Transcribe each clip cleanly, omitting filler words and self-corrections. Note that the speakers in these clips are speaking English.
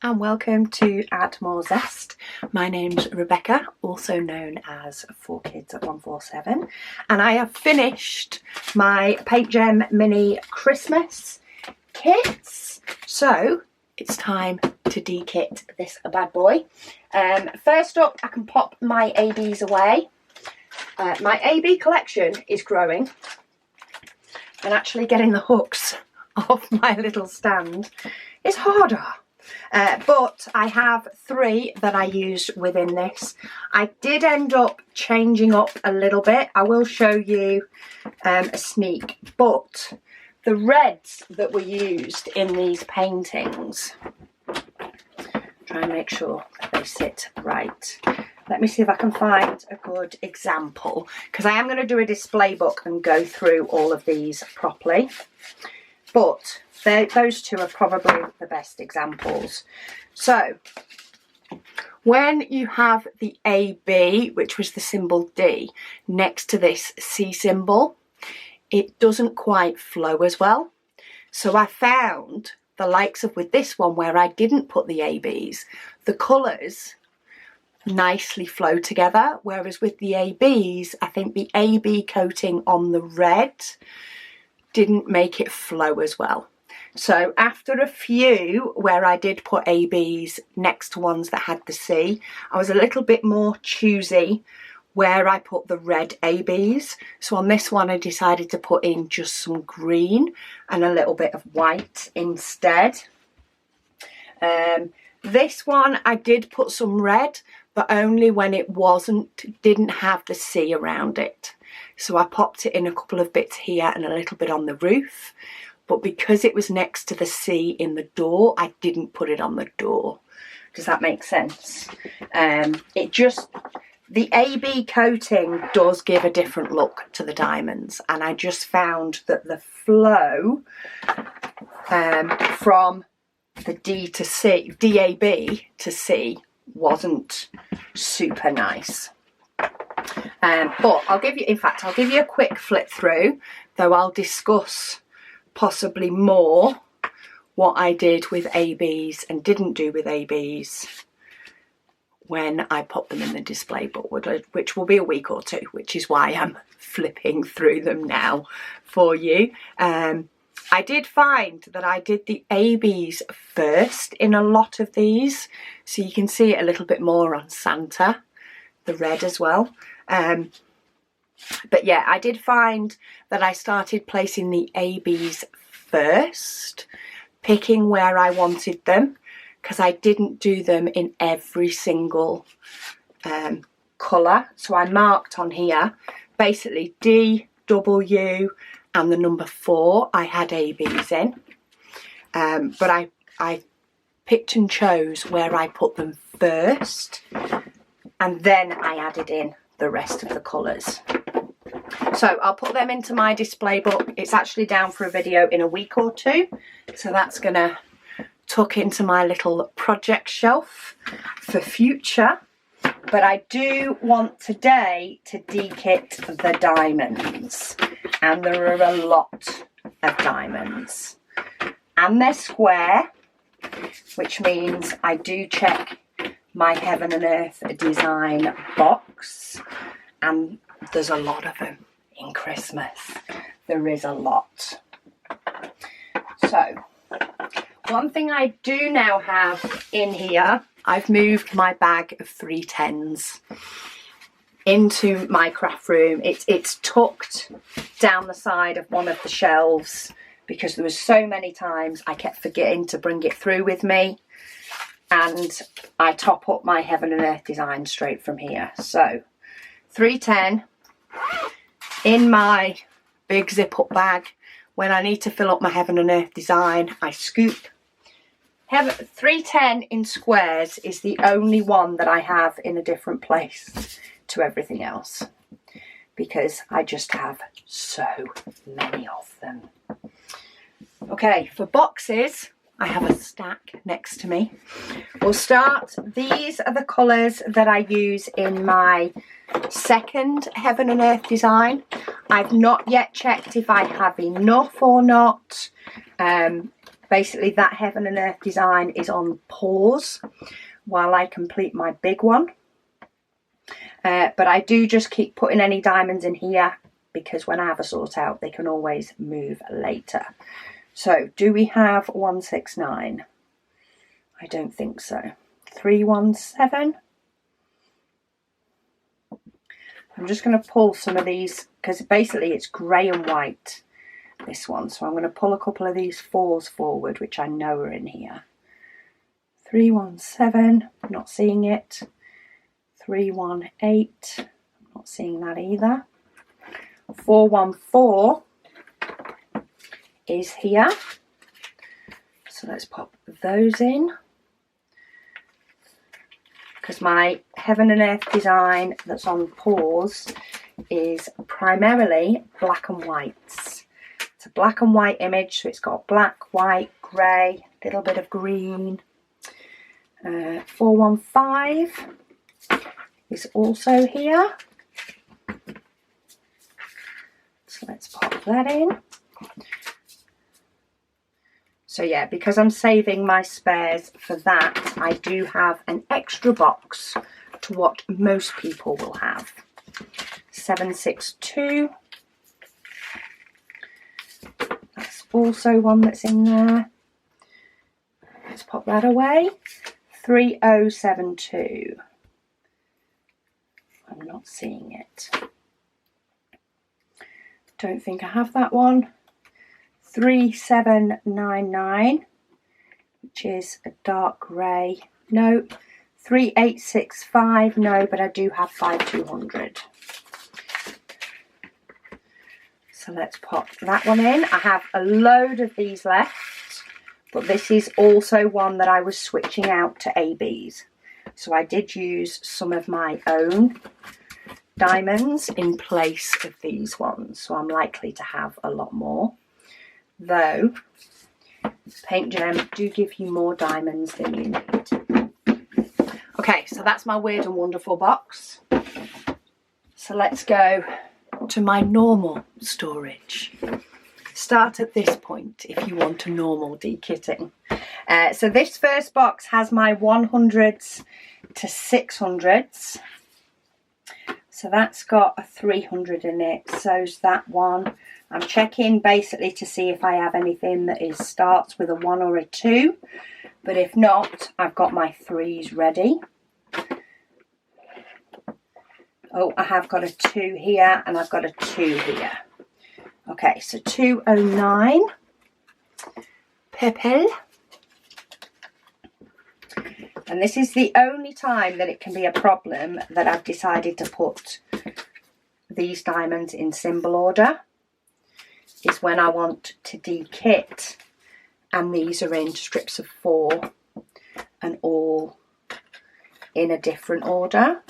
and welcome to Add More Zest. My name's Rebecca, also known as 4Kids at 147, and I have finished my PaintGem mini Christmas kits. So it's time to de-kit this bad boy. First up, I can pop my ABs away. My AB collection is growing, and actually getting the hooks off my little stand is harder. But I have 3 that I used within this. I did end up changing up a little bit. I will show you a sneak, but the reds that were used in these paintings, try and make sure that they sit right. Let me see if I can find a good example, because I am going to do a display book and go through all of these properly. But those 2 are probably the best examples. So when you have the AB, which was the symbol D, next to this C symbol, it doesn't quite flow as well. So I found the likes of with this one where I didn't put the ABs, the colours nicely flow together, whereas with the ABs, I think the AB coating on the red didn't make it flow as well. So after a few where I did put ABs next to ones that had the C, I was a little bit more choosy where I put the red ABs. So on this one I decided to put in just some green and a little bit of white instead. This one I did put some red, but only when it didn't have the C around it. So I popped it in a couple of bits here and a little bit on the roof. But because it was next to the C in the door, I didn't put it on the door. Does that make sense? The AB coating does give a different look to the diamonds. And I just found that the flow from the DAB to C wasn't super nice. But I'll give you a quick flip through, though I'll discuss possibly more what I did with ABs and didn't do with ABs when I pop them in the display book, which will be a week or 2, which is why I'm flipping through them now for you. I did find that I did the ABs first in a lot of these, so you can see it a little bit more on Santa, the red as well. But yeah, I did find that I started placing the ABs first, picking where I wanted them, because I didn't do them in every single colour. So I marked on here, basically D, W and the number 4 I had ABs in. But I picked and chose where I put them first, and then I added in the rest of the colours. So I'll put them into my display book. It's actually down for a video in a week or 2. So that's going to tuck into my little project shelf for future. But I do want today to de-kit the diamonds. And there are a lot of diamonds. And they're square, which means I do check my Heaven and Earth design box. And there's a lot of them in Christmas. There is a lot. So, one thing I do now have in here, I've moved my bag of 310s into my craft room. It's tucked down the side of one of the shelves because there was so many times I kept forgetting to bring it through with me. And I top up my Heaven and Earth design straight from here. So 310 in my big zip up bag. When I need to fill up my Heaven and Earth design, I scoop. 310 in squares is the only one that I have in a different place to everything else, because I just have so many of them. Okay, for boxes, I have a stack next to me. We'll start. These are the colours that I use in my second Heaven and Earth design. I've not yet checked if I have enough or not. Basically that Heaven and Earth design is on pause while I complete my big one. But I do just keep putting any diamonds in here because when I have a sort out, they can always move later. So do we have 169? I don't think so. 317. I'm just going to pull some of these because basically it's grey and white, this one. So I'm going to pull a couple of these 4s forward, which I know are in here. 317, not seeing it. 318, not seeing that either. 414 is here. So let's pop those in. Because my Heaven and Earth design that's on pause is primarily black and whites. It's a black and white image, so it's got black, white, grey, a little bit of green. 415 is also here. So let's pop that in. So yeah, because I'm saving my spares for that, I do have an extra box to what most people will have. 762. That's also one that's in there. Let's pop that away. 3072. I'm not seeing it. Don't think I have that one. 3799, which is a dark grey. No. 3865. No, but I do have 5200. So let's pop that one in. I have a load of these left, but this is also one that I was switching out to ABs. So I did use some of my own diamonds in place of these ones. So I'm likely to have a lot more. Though PaintGem do give you more diamonds than you need. Okay, so that's my weird and wonderful box. So let's go to my normal storage. Start at this point if you want a normal dekitting. So this first box has my 100s to 600s. So that's got a 300 in it. So's that one. I'm checking basically to see if I have anything that starts with a 1 or a 2. But if not, I've got my 3s ready. Oh, I have got a 2 here and I've got a 2 here. Okay, so 209. Purple. And this is the only time that it can be a problem that I've decided to put these diamonds in symbol order. Is when I want to dekit and these are in strips of 4 and all in a different order.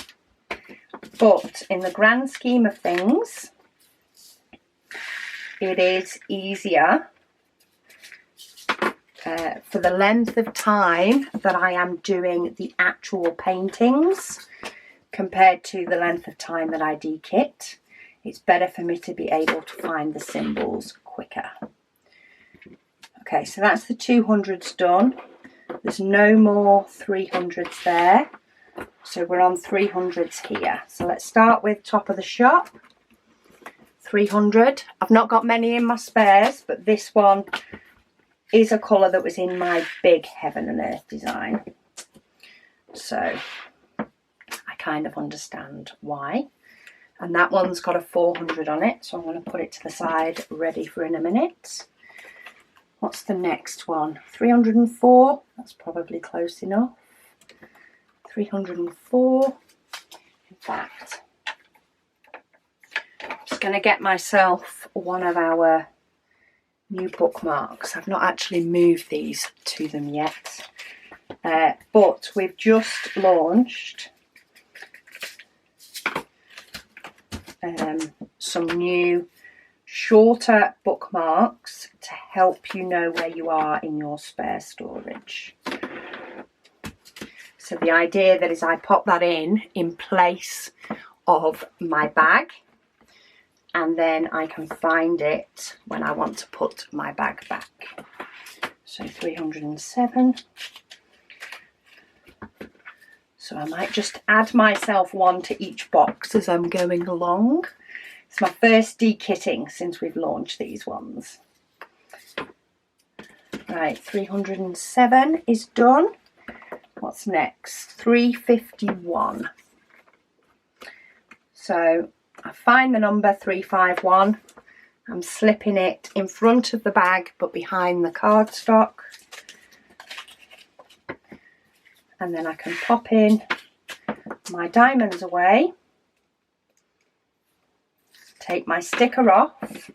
But in the grand scheme of things, it is easier for the length of time that I am doing the actual paintings compared to the length of time that I dekit. It's better for me to be able to find the symbols quicker. Okay, so that's the 200s done. There's no more 300s there. So we're on 300s here. So let's start with top of the shop. 300. I've not got many in my spares, but this one is a colour that was in my big Heaven and Earth design. So I kind of understand why. And that one's got a 400 on it, so I'm going to put it to the side, ready for in a minute. What's the next one? 304, that's probably close enough. 304. In fact, I'm just going to get myself one of our new bookmarks. I've not actually moved these to them yet, but we've just launched some new shorter bookmarks to help you know where you are in your spare storage. So the idea that is I pop that in place of my bag, and then I can find it when I want to put my bag back. So 307. So I might just add myself one to each box as I'm going along. It's my first dekitting since we've launched these ones. Right, 307 is done. What's next? 351. So I find the number 351. I'm slipping it in front of the bag but behind the cardstock. And then I can pop in my diamonds away. Take my sticker off.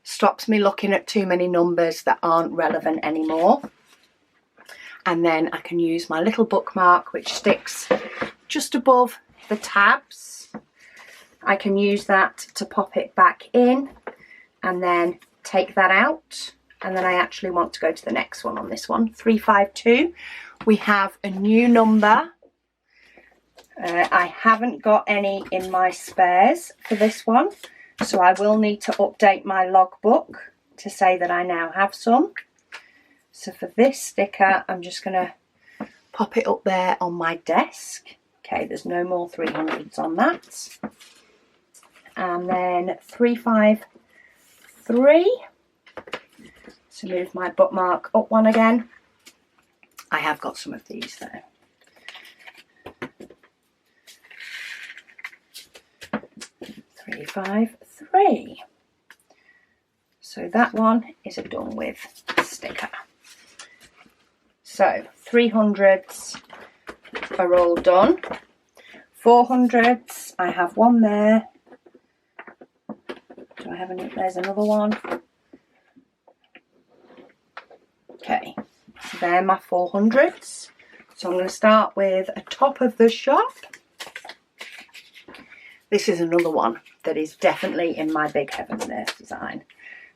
Stops me looking at too many numbers that aren't relevant anymore. And then I can use my little bookmark which sticks just above the tabs. I can use that to pop it back in and then take that out. And then I actually want to go to the next one on this one, 352. We have a new number. I haven't got any in my spares for this one, so I will need to update my logbook to say that I now have some. So for this sticker, I'm just going to pop it up there on my desk. Okay, there's no more 300s on that. And then 353. So move my bookmark up one again. I have got some of these though. 353. So that one is a done with sticker. So 300s are all done. 400s, I have one there. Do I have any? There's another one. Okay, so they're my 400s. So I'm going to start with a top of the shop. This is another one that is definitely in my Big Heaven and Earth design.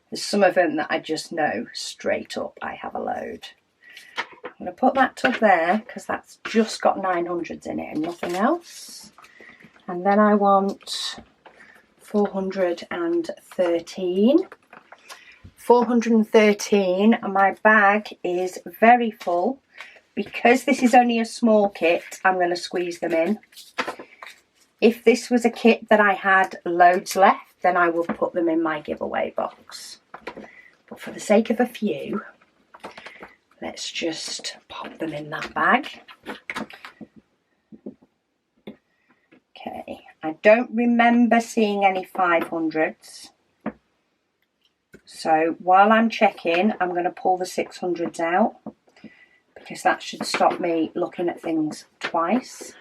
There's some of them that I just know straight up I have a load. I'm going to put that tub there because that's just got 900s in it and nothing else. And then I want 413. 413, and my bag is very full. Because this is only a small kit, I'm going to squeeze them in. If this was a kit that I had loads left, then I would put them in my giveaway box. But for the sake of a few, let's just pop them in that bag. Okay, I don't remember seeing any 500s. So while I'm checking, I'm going to pull the 600s out because that should stop me looking at things twice.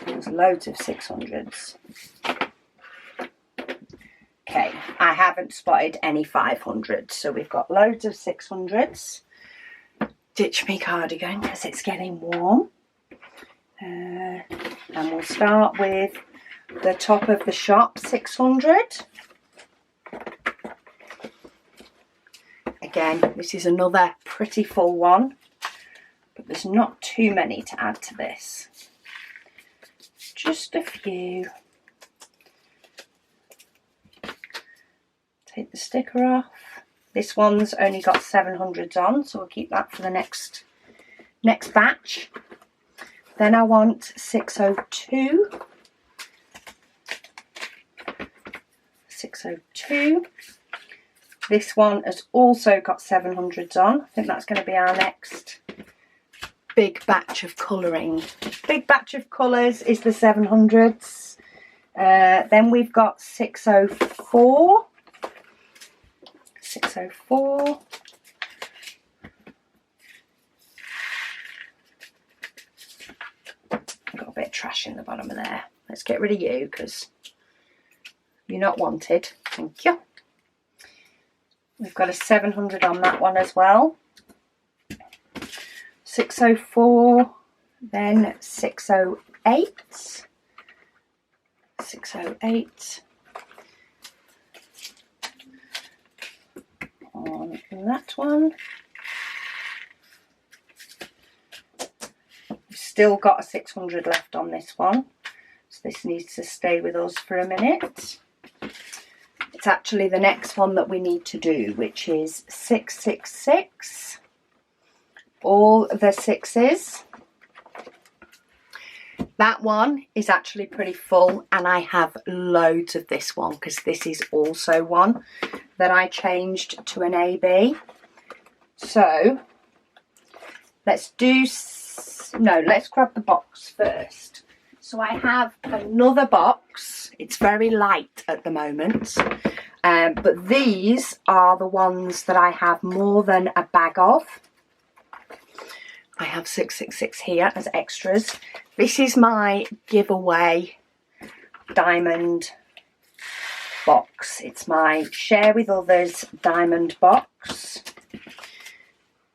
There's loads of 600s. Okay, I haven't spotted any 500s, so we've got loads of 600s. Ditch me cardigan because it's getting warm. And we'll start with the top of the shop 600. Again, this is another pretty full one, but there's not too many to add to this. Just a few. Take the sticker off. This one's only got 700s on, so we'll keep that for the next batch. Then I want 602. 602. This one has also got 700s on. I think that's going to be our next big batch of colouring. Big batch of colours is the 700s. Then we've got 604. 604. I've got a bit of trash in the bottom of there. Let's get rid of you because you're not wanted. Thank you. We've got a 700 on that one as well. 604, then 608. 608. On that one. We've still got a 600 left on this one. So this needs to stay with us for a minute. It's actually the next one that we need to do, which is 666. All the sixes. That one is actually pretty full, and I have loads of this one because this is also one that I changed to an AB. So let's grab the box first. So I have another box. It's very light at the moment, but these are the ones that I have more than a bag of. I have 666 here as extras. This is my giveaway diamond box. It's my share with others diamond box.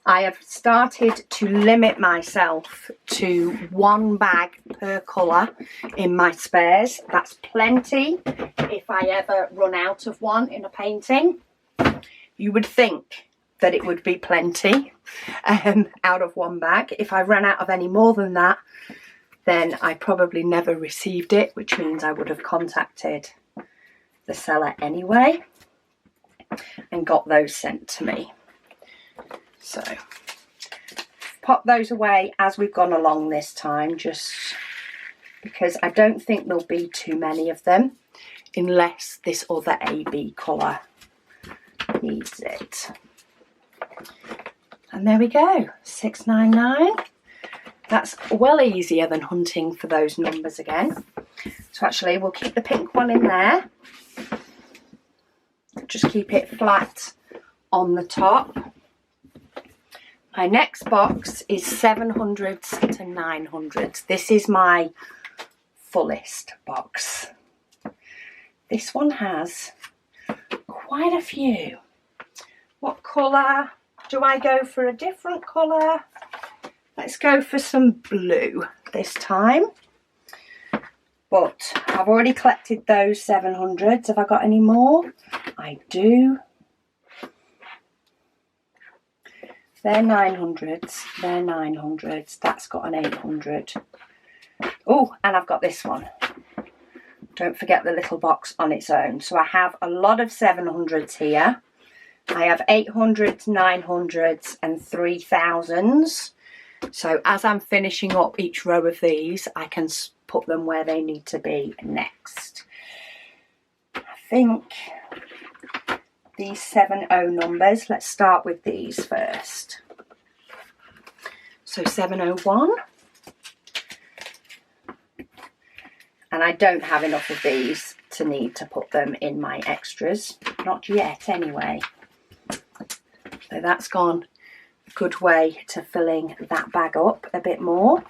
I have started to limit myself to one bag per colour in my spares. That's plenty if I ever run out of one in a painting. You would think that it would be plenty out of one bag. If I ran out of any more than that, then I probably never received it, which means I would have contacted the seller anyway and got those sent to me. So pop those away as we've gone along this time, just because I don't think there'll be too many of them unless this other AB colour needs it. And there we go, 699. That's well easier than hunting for those numbers again. So actually we'll keep the pink one in there. Just keep it flat on the top. My next box is 700s to 900s. This is my fullest box. This one has quite a few. What colour? Do I go for a different colour? Let's go for some blue this time. But I've already collected those 700s. Have I got any more? I do. They're 900s, they're 900s, that's got an 800. Oh, and I've got this one. Don't forget the little box on its own. So I have a lot of 700s here. I have 800s, 900s and 3000s. So as I'm finishing up each row of these, I can put them where they need to be next. I think these 70 numbers, let's start with these first. So 701. And I don't have enough of these to need to put them in my extras. Not yet anyway. So that's gone a good way to filling that bag up a bit more.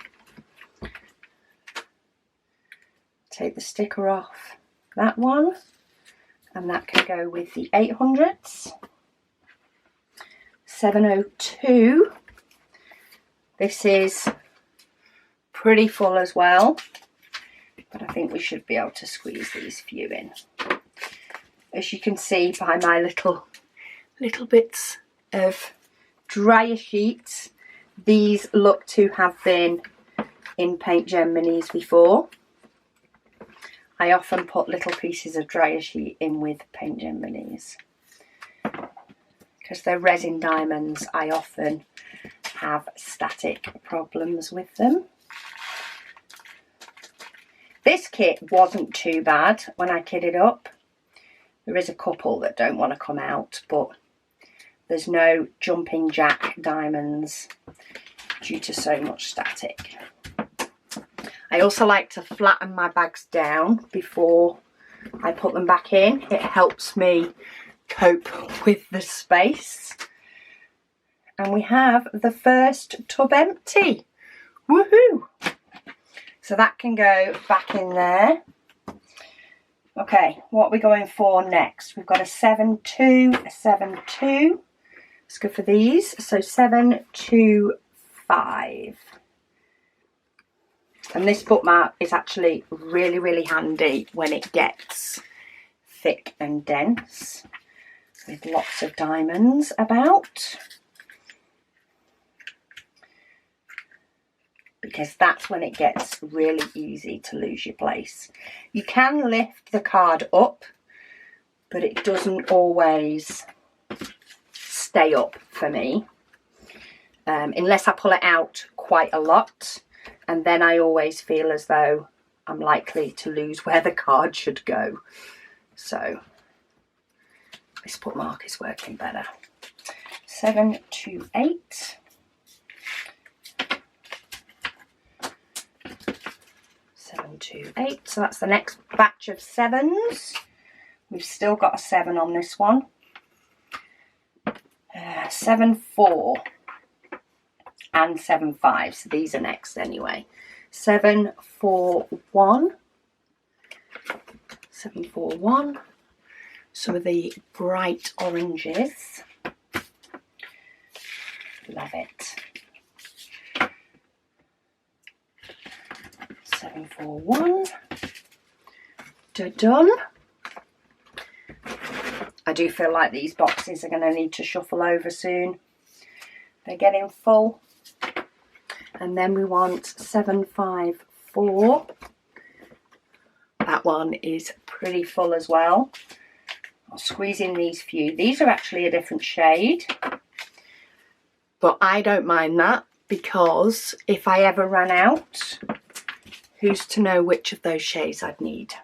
Take the sticker off that one. And that can go with the 800s. 702. This is pretty full as well, but I think we should be able to squeeze these few in. As you can see by my little bits of dryer sheets, these look to have been in PaintGem minis before. I often put little pieces of dryer sheet in with PaintGem minis. Because they're resin diamonds, I often have static problems with them. This kit wasn't too bad when I kitted up. There is a couple that don't want to come out, but there's no jumping jack diamonds due to so much static. I also like to flatten my bags down before I put them back in. It helps me cope with the space. And we have the first tub empty. Woohoo! So that can go back in there. Okay, what are we going for next? We've got a 7-2, a 7-2. Let's go for these. So 725. And this bookmark is actually really, really handy when it gets thick and dense with lots of diamonds about. Because that's when it gets really easy to lose your place. You can lift the card up, but it doesn't always stay up for me. Unless I pull it out quite a lot, and then I always feel as though I'm likely to lose where the card should go. So this put mark is working better. 7 to 8. 7 to 8. So that's the next batch of 7s. We've still got a 7 on this one. 7, 4. And 7, 5. So these are next anyway. 7, 4, 1. 7, 4, 1. Some of the bright oranges. Love it. 7, 4, 1. Done. I do feel like these boxes are going to need to shuffle over soon. They're getting full. And then we want 7, 5, 4. That one is pretty full as well. I'll squeeze in these few. These are actually a different shade. But I don't mind that, because if I ever ran out, who's to know which of those shades I'd need?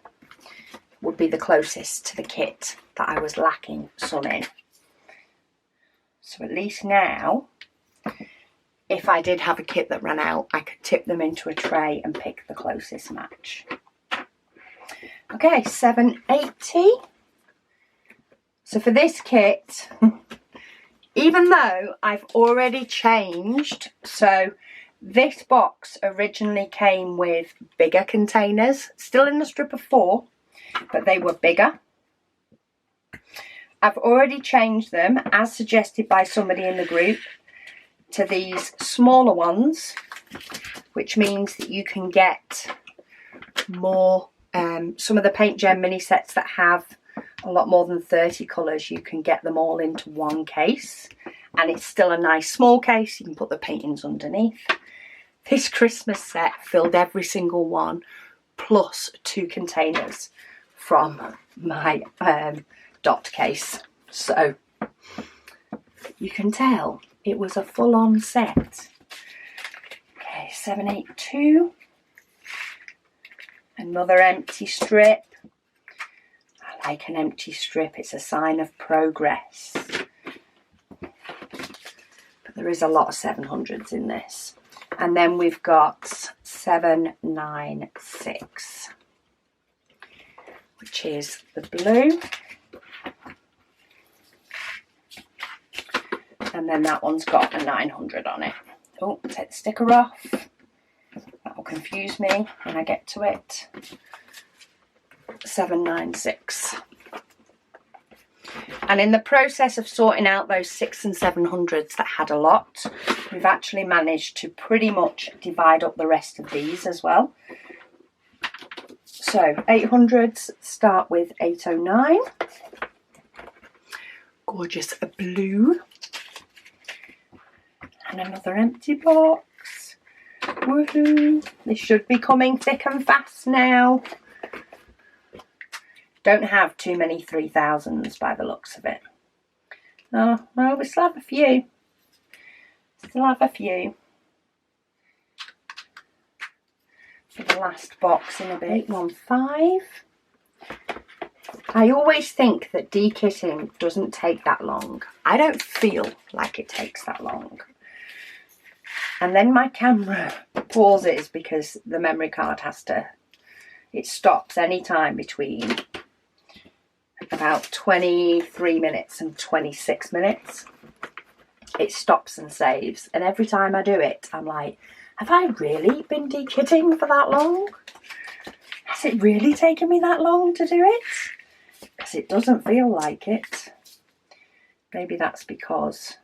Would be the closest to the kit that I was lacking some in. So at least now, if I did have a kit that ran out, I could tip them into a tray and pick the closest match. Okay, 780. So for this kit, even though I've already changed, so this box originally came with bigger containers, still in the strip of 4, but they were bigger. I've already changed them, as suggested by somebody in the group, to these smaller ones, which means that you can get more. Some of the PaintGem mini sets that have a lot more than 30 colours, you can get them all into one case, and it's still a nice small case. You can put the paintings underneath. This Christmas set filled every single one, plus 2 containers from my dot case, so you can tell it was a full-on set. Okay, 782. Another empty strip. I like an empty strip, it's a sign of progress. But there is a lot of 700s in this. And then we've got 796, which is the blue. And then that one's got a 900 on it. Oh, take the sticker off. That will confuse me when I get to it. 796. And in the process of sorting out those 6 and 700s that had a lot, we've actually managed to pretty much divide up the rest of these as well. So 800s start with 809. Gorgeous blue. And another empty box. Woohoo! This should be coming thick and fast now. Don't have too many 3000s by the looks of it. Oh, well, we still have a few. Still have a few. For the last box in a bit. 815. I always think that dekitting doesn't take that long. I don't feel like it takes that long. And then my camera pauses because the memory card has to, it stops any time between about 23 minutes and 26 minutes. It stops and saves. And every time I do it, I'm like, have I really been dekitting for that long? Has it really taken me that long to do it? Because it doesn't feel like it. Maybe that's because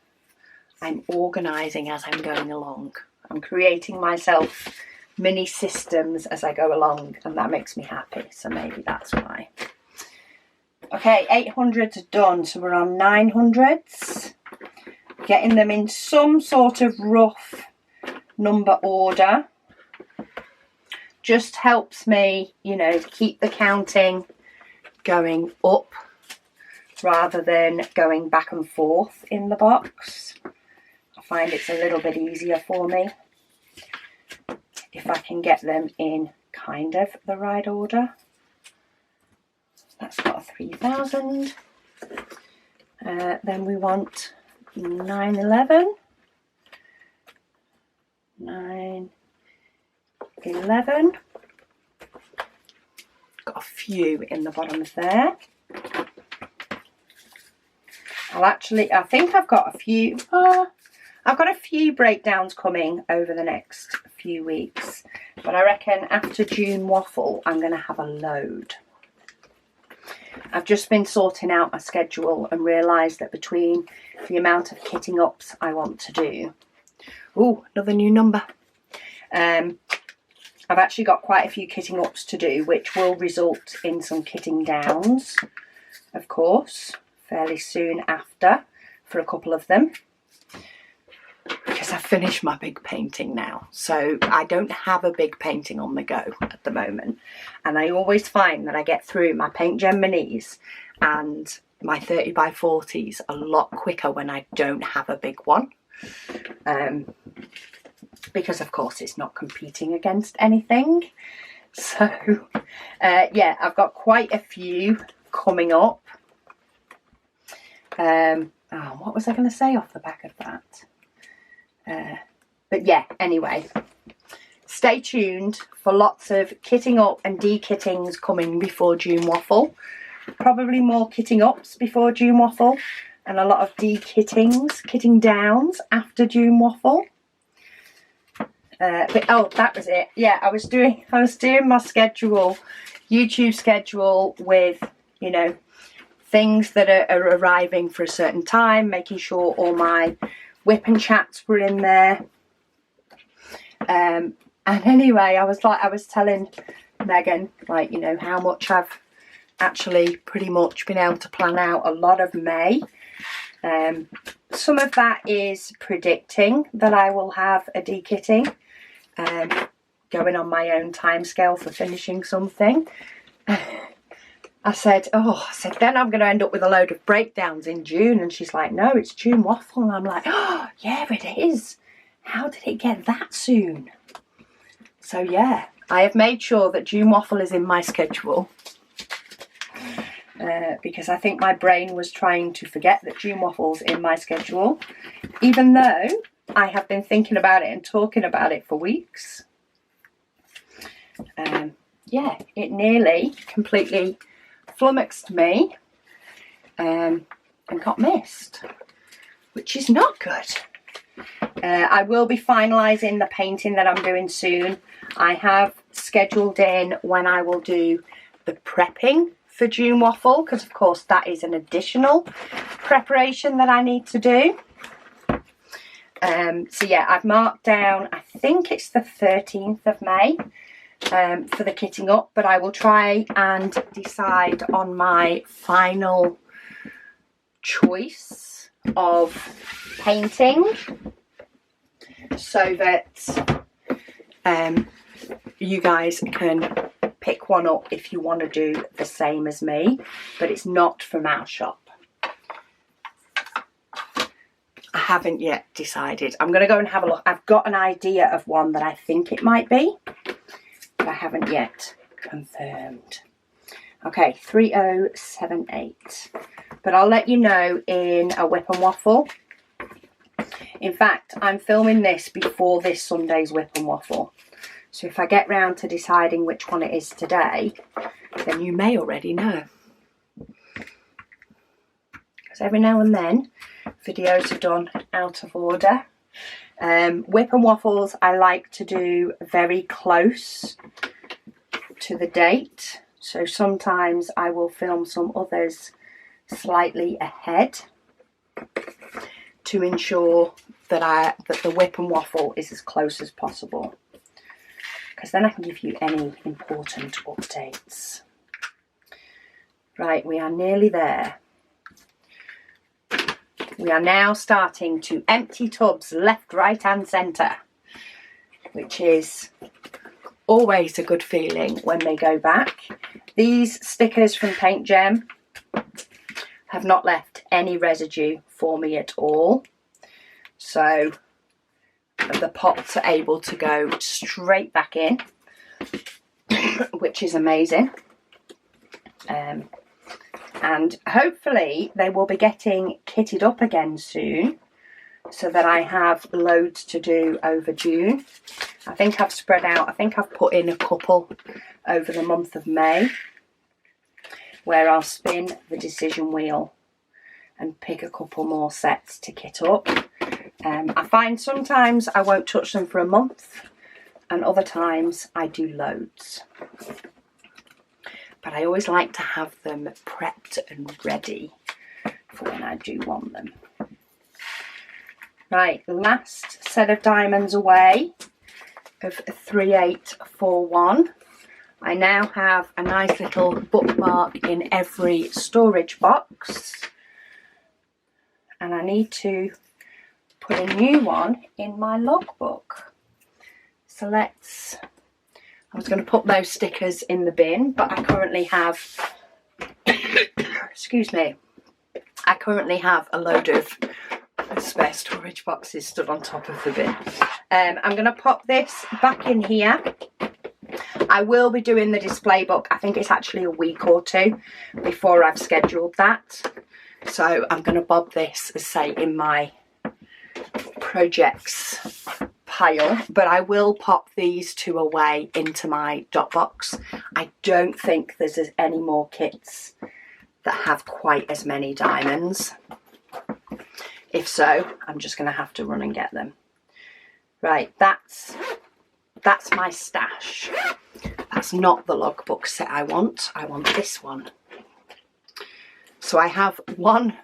I'm organising as I'm going along. I'm creating myself mini systems as I go along, and that makes me happy, so maybe that's why. Okay, 800s are done, so we're on 900s. Getting them in some sort of rough number order just helps me, you know, keep the counting going up rather than going back and forth in the box. I find it's a little bit easier for me if I can get them in kind of the right order. That's got a 3000. Then we want 911. 911. Got a few in the bottom of there. I think I've got a few. I've got a few breakdowns coming over the next few weeks, but I reckon after June waffle I'm going to have a load. I've just been sorting out my schedule and realised that between the amount of kitting ups I want to do, oh, another new number. I've actually got quite a few kitting ups to do, which will result in some kitting downs, of course, fairly soon after for a couple of them. Because I've finished my big painting now, so I don't have a big painting on the go at the moment, and I always find that I get through my PaintGem minis and my 30 by 40s a lot quicker when I don't have a big one, because of course it's not competing against anything. So yeah, I've got quite a few coming up. What was I going to say off the back of that? But yeah, anyway, stay tuned for lots of kitting up and de-kittings coming before June waffle. Probably more kitting ups before June waffle, and a lot of de-kittings, kitting downs after June waffle. But oh, that was it. Yeah, I was doing my schedule, YouTube schedule, with, you know, things that are arriving for a certain time, making sure all my whip and chats were in there. And anyway, I was telling Megan, like, you know, how much I've actually pretty much been able to plan out a lot of May. Some of that is predicting that I will have a de-kitting, going on my own timescale for finishing something. I said, then I'm going to end up with a load of breakdowns in June. And she's like, no, it's June waffle. And I'm like, oh, yeah, it is. How did it get that soon? So, yeah, I have made sure that June waffle is in my schedule. Because I think my brain was trying to forget that June waffle's in my schedule, even though I have been thinking about it and talking about it for weeks. Yeah, it nearly completely flummoxed me and got missed, which is not good. I will be finalising the painting that I'm doing soon. I have scheduled in when I will do the prepping for June waffle, because of course that is an additional preparation that I need to do. So yeah, I've marked down, I think it's the 13th of May for the kitting up, but I will try and decide on my final choice of painting so that you guys can pick one up if you want to do the same as me, but it's not from our shop. I haven't yet decided. I'm going to go and have a look. I've got an idea of one that I think it might be, but I haven't yet confirmed. Okay, 3078. But I'll let you know in a whip and waffle. In fact, I'm filming this before this Sunday's whip and waffle. So if I get round to deciding which one it is today, then you may already know. Because every now and then, videos are done out of order. Whip and waffles I like to do very close to the date. So sometimes I will film some others slightly ahead to ensure that the whip and waffle is as close as possible, because then I can give you any important updates. Right, we are nearly there. We are now starting to empty tubs left, right and centre, which is always a good feeling when they go back. These stickers from PaintGem have not left any residue for me at all. So the pots are able to go straight back in, which is amazing. And hopefully they will be getting kitted up again soon, so that I have loads to do over June. I think I've spread out, I think I've put in a couple over the month of May, where I'll spin the decision wheel and pick a couple more sets to kit up. I find sometimes I won't touch them for a month, and other times I do loads. But I always like to have them prepped and ready for when I do want them. Right, last set of diamonds away of 3841. I now have a nice little bookmark in every storage box, and I need to put a new one in my logbook. So I was going to put those stickers in the bin, but I currently have, excuse me, I currently have a load of spare storage boxes stood on top of the bin. I'm going to pop this back in here. I will be doing the display book. I think it's actually a week or two before I've scheduled that. So I'm going to bob this, as say, in my projects pile, but I will pop these two away into my dot box. I don't think there's any more kits that have quite as many diamonds. If so, I'm just going to have to run and get them. Right, that's my stash. That's not the logbook set I want. I want this one. So I have one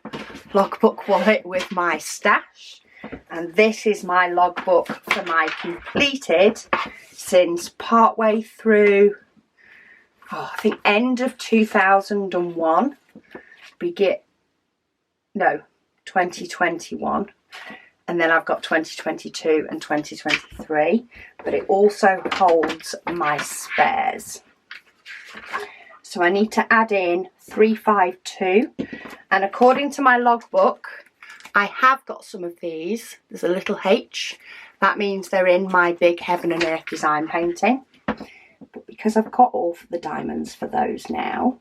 logbook wallet with my stash, and this is my logbook for my completed since partway through, I think end of 2001, 2021, and then I've got 2022 and 2023, but it also holds my spares. So I need to add in 352, and according to my logbook, I have got some of these. There's a little H. That means they're in my big Heaven and Earth design painting. But because I've got all the diamonds for those now,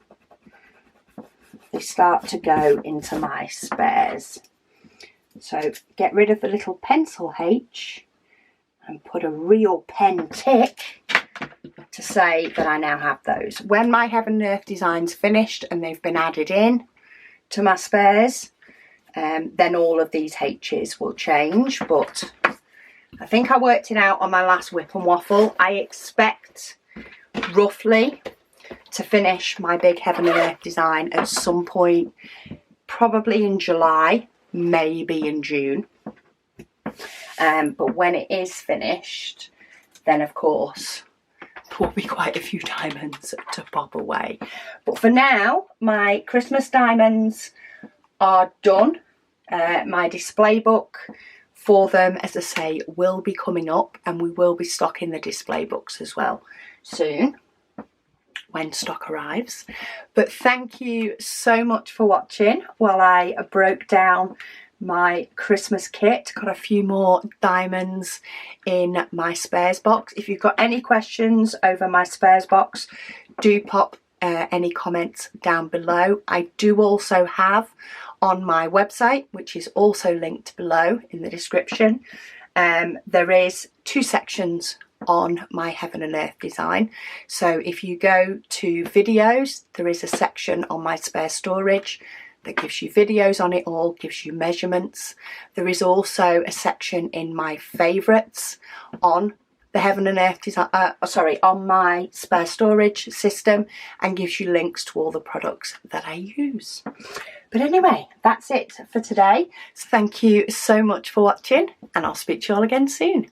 they start to go into my spares. So get rid of the little pencil H and put a real pen tick to say that I now have those. When my Heaven and Earth design's finished and they've been added in to my spares, then all of these H's will change, but I think I worked it out on my last Whip and Waffle. I expect roughly to finish my big Heaven and Earth design at some point, probably in July, maybe in June. But when it is finished, then of course there will be quite a few diamonds to pop away. But for now, my Christmas diamonds are done. My display book for them, as I say, will be coming up, and we will be stocking the display books as well soon when stock arrives. But thank you so much for watching while I broke down my Christmas kit. Got a few more diamonds in my spares box. If you've got any questions over my spares box, do pop any comments down below. I do also have on my website, which is also linked below in the description, there is 2 sections on my Heaven and Earth design. So if you go to videos, there is a section on my spare storage that gives you videos on it all, gives you measurements. There is also a section in my favourites on the Heaven and Earth design, on my spare storage system, and gives you links to all the products that I use. But anyway, that's it for today. So thank you so much for watching, and I'll speak to you all again soon.